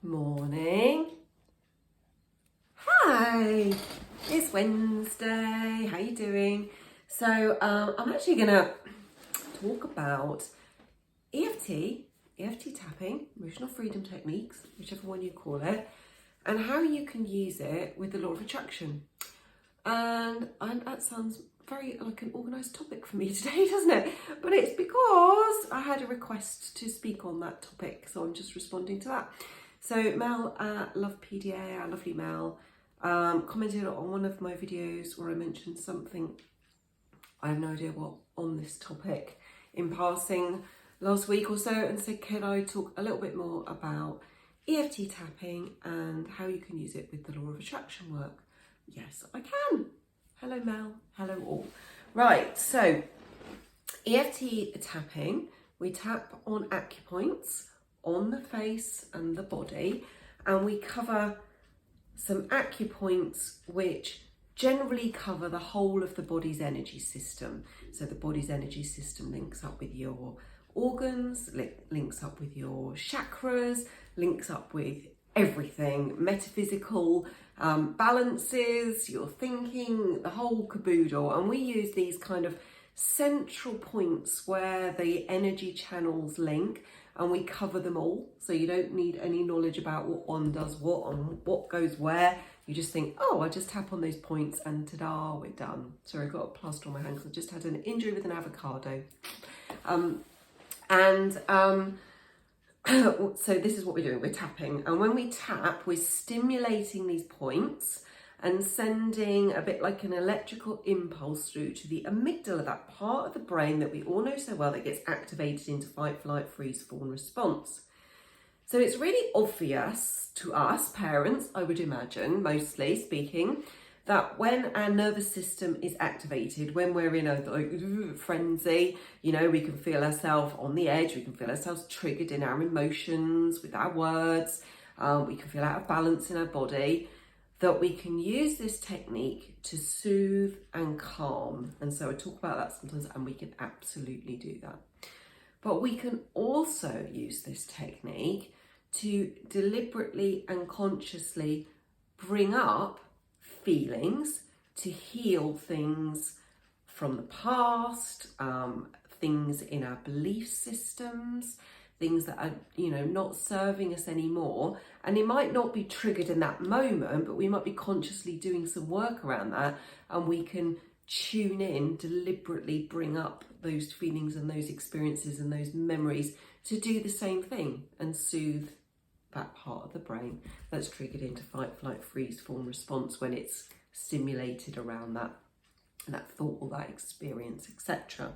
Morning. Hi, it's Wednesday. How you doing? So I'm actually gonna talk about EFT tapping, emotional freedom techniques, whichever one you call it, and how you can use it with the law of attraction. And that sounds very like an organised topic for me today, doesn't it? But it's because I had a request to speak on that topic, so I'm just responding to that. So Mel at Love PDA, our lovely Mel, commented on one of my videos where I mentioned something, I have no idea what, on this topic in passing last week or so, and said, can I talk a little bit more about EFT tapping and how you can use it with the law of attraction work? Yes, I can. Hello Mel, hello all. Right, so EFT tapping, we tap on acupoints on the face and the body, and we cover some acupoints which generally cover the whole of the body's energy system. So the body's energy system links up with your organs, links up with your chakras, links up with everything, metaphysical balances, your thinking, the whole caboodle. And we use these kind of central points where the energy channels link, and we cover them all. So you don't need any knowledge about what one does what and what goes where. You just think, oh, I just tap on those points and ta-da, we're done. Sorry, I've got a plaster on my hand because I just had an injury with an avocado. So this is what we're doing, we're tapping. And when we tap, we're stimulating these points and sending a bit like an electrical impulse through to the amygdala, that part of the brain that we all know so well that gets activated into fight, flight, freeze, fawn response. So it's really obvious to us parents, I would imagine, mostly speaking, that when our nervous system is activated, when we're in a frenzy, you know, we can feel ourselves on the edge, we can feel ourselves triggered in our emotions, with our words, we can feel out of balance in our body, that we can use this technique to soothe and calm. And so I talk about that sometimes, and we can absolutely do that. But we can also use this technique to deliberately and consciously bring up feelings, to heal things from the past, things in our belief systems, things that are, you know, not serving us anymore. And it might not be triggered in that moment, but we might be consciously doing some work around that, and we can tune in, deliberately bring up those feelings and those experiences and those memories to do the same thing and soothe that part of the brain that's triggered into fight, flight, freeze, fawn response when it's stimulated around that thought or that experience, etc.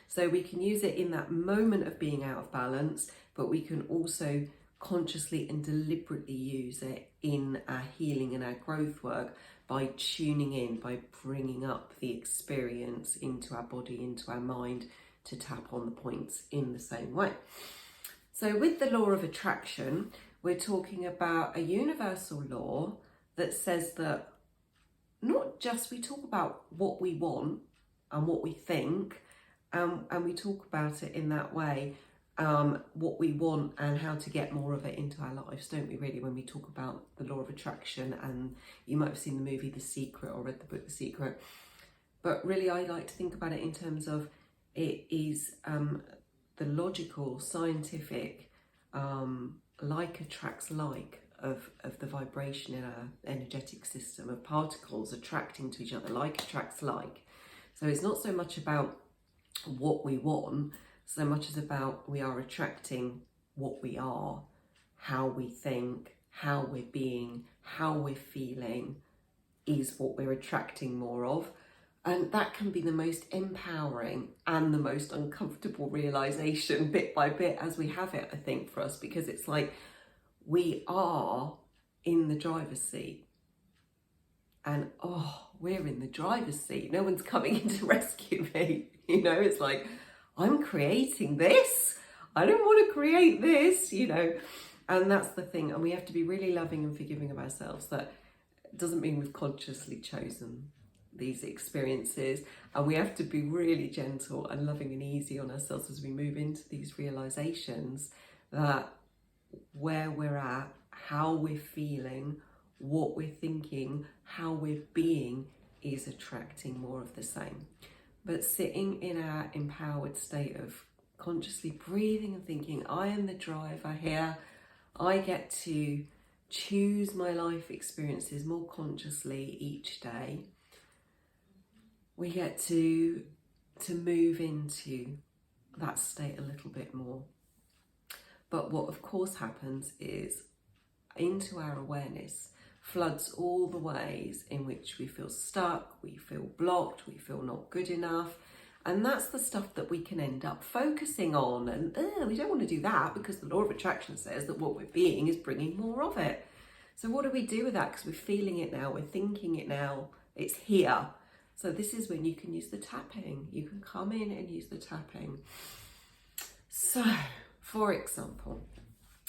So we can use it in that moment of being out of balance, but we can also consciously and deliberately use it in our healing and our growth work by tuning in, by bringing up the experience into our body, into our mind, to tap on the points in the same way. So with the law of attraction, we're talking about a universal law that says that not just we talk about what we want and what we think, and we talk about it in that way, what we want and how to get more of it into our lives, don't we really, when we talk about the law of attraction? And you might have seen the movie The Secret or read the book The Secret. But really, I like to think about it in terms of it is the logical, scientific, like attracts like of the vibration in our energetic system of particles attracting to each other. Like attracts like. So it's not so much about what we want, so much as about we are attracting what we are, how we think, how we're being, how we're feeling is what we're attracting more of. And that can be the most empowering and the most uncomfortable realization bit by bit as we have it, I think, for us, because it's like we are in the driver's seat. And we're in the driver's seat. No one's coming in to rescue me. You know, it's like, I'm creating this. I don't want to create this, you know. And that's the thing. And we have to be really loving and forgiving of ourselves. That doesn't mean we've consciously chosen these experiences. And we have to be really gentle and loving and easy on ourselves as we move into these realizations that where we're at, how we're feeling, what we're thinking, how we're being is attracting more of the same. But sitting in our empowered state of consciously breathing and thinking, I am the driver here, I get to choose my life experiences more consciously each day, we get to move into that state a little bit more. But what of course happens is into our awareness floods all the ways in which we feel stuck, we feel blocked, we feel not good enough. And that's the stuff that we can end up focusing on. And we don't want to do that, because the law of attraction says that what we're being is bringing more of it. So what do we do with that? Because we're feeling it now, we're thinking it now, it's here. So this is when you can use the tapping. You can come in and use the tapping. So, for example,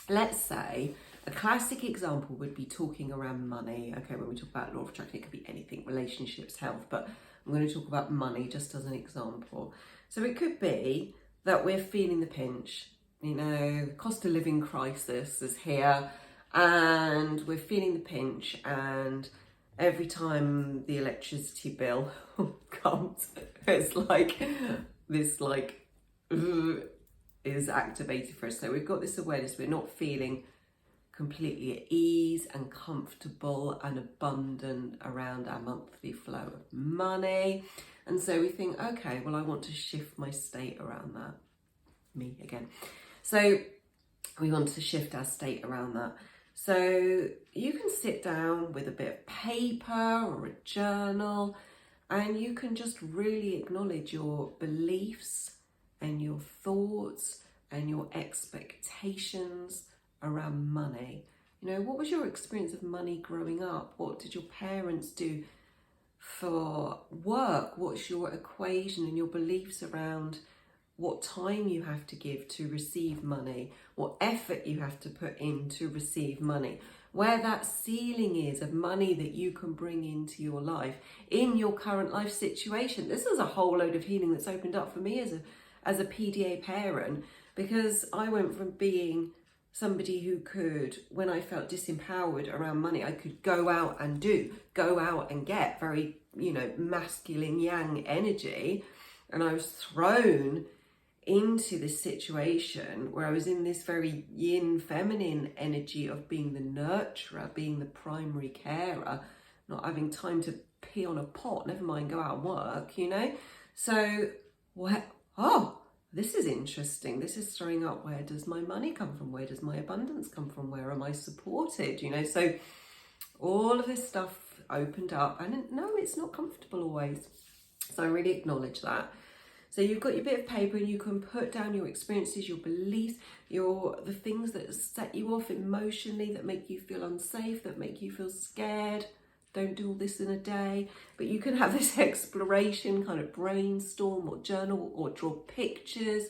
let's say a classic example would be talking around money. Okay, when we talk about law of attraction, it could be anything, relationships, health, but I'm going to talk about money just as an example. So it could be that we're feeling the pinch, cost of living crisis is here, and we're feeling the pinch, and every time the electricity bill comes, it's like this is activated for us. So we've got this awareness, we're not feeling completely at ease and comfortable and abundant around our monthly flow of money. And so we think, okay, well, I want to shift my state around that. Me again. So we want to shift our state around that. So you can sit down with a bit of paper or a journal, and you can just really acknowledge your beliefs and your thoughts and your expectations around money. What was your experience of money growing up? What did your parents do for work? What's your equation and your beliefs around what time you have to give to receive money, what effort you have to put in to receive money, where that ceiling is of money that you can bring into your life in your current life situation? This is a whole load of healing that's opened up for me as a PDA parent, because I went from being somebody who could, when I felt disempowered around money, I could go out and get very, masculine yang energy. And I was thrown into this situation where I was in this very yin feminine energy of being the nurturer, being the primary carer, not having time to pee on a pot, never mind go out and work, So, this is interesting. This is throwing up, where does my money come from? Where does my abundance come from? Where am I supported? So all of this stuff opened up, and no, it's not comfortable always. So I really acknowledge that. So you've got your bit of paper, and you can put down your experiences, your beliefs, the things that set you off emotionally, that make you feel unsafe, that make you feel scared. Don't do all this in a day, but you can have this exploration, kind of brainstorm or journal or draw pictures,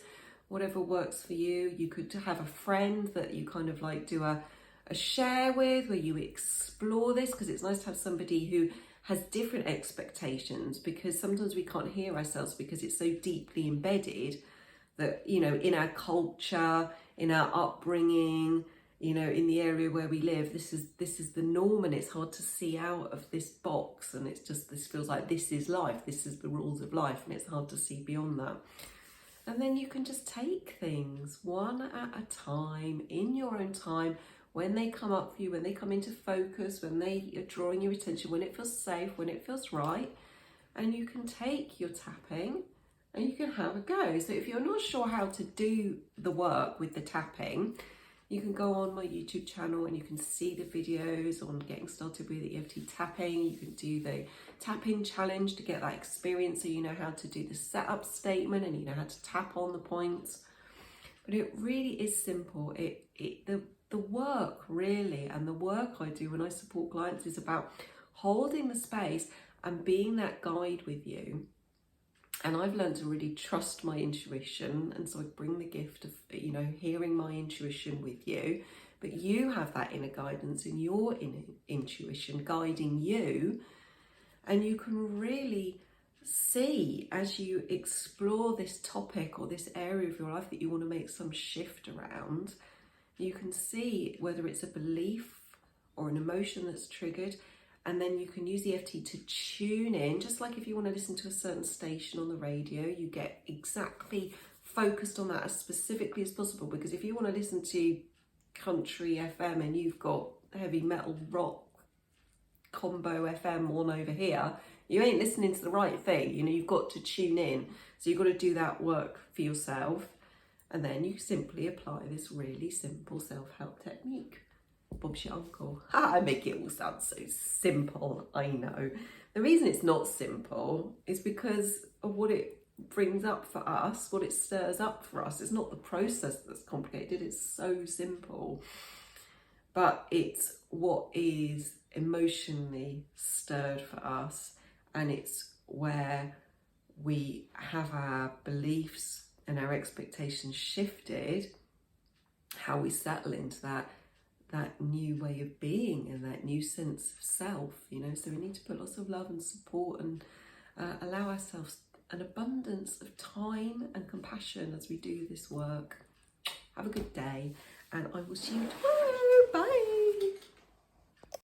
whatever works for you. You could have a friend that you kind of do a share with, where you explore this, because it's nice to have somebody who has different expectations, because sometimes we can't hear ourselves because it's so deeply embedded that, in our culture, in our upbringing, in the area where we live, this is the norm, and it's hard to see out of this box, and it's just, this feels like this is life, this is the rules of life, and it's hard to see beyond that. And then you can just take things one at a time, in your own time, when they come up for you, when they come into focus, when they are drawing your attention, when it feels safe, when it feels right, and you can take your tapping and you can have a go. So if you're not sure how to do the work with the tapping, you can go on my YouTube channel and you can see the videos on getting started with EFT tapping. You can do the tapping challenge to get that experience, so you know how to do the setup statement and you know how to tap on the points. But it really is simple. The work really, and the work I do when I support clients, is about holding the space and being that guide with you. And I've learned to really trust my intuition, and so I bring the gift of hearing my intuition with you, but you have that inner guidance in your inner intuition guiding you, and you can really see, as you explore this topic or this area of your life that you want to make some shift around, you can see whether it's a belief or an emotion that's triggered, and then you can use EFT to tune in, just like if you want to listen to a certain station on the radio, you get exactly focused on that as specifically as possible, because if you want to listen to country FM and you've got heavy metal rock combo FM on over here, you ain't listening to the right thing. You know, you've got to tune in. So you've got to do that work for yourself. And then you simply apply this really simple self-help technique. Bob's your uncle. I make it all sound so simple, I know. The reason it's not simple is because of what it brings up for us, what it stirs up for us. It's not the process that's complicated, it's so simple. But it's what is emotionally stirred for us, and it's where we have our beliefs and our expectations shifted, how we settle into that new way of being and that new sense of self, you know. So we need to put lots of love and support and allow ourselves an abundance of time and compassion as we do this work. Have a good day, and I will see you tomorrow. Bye.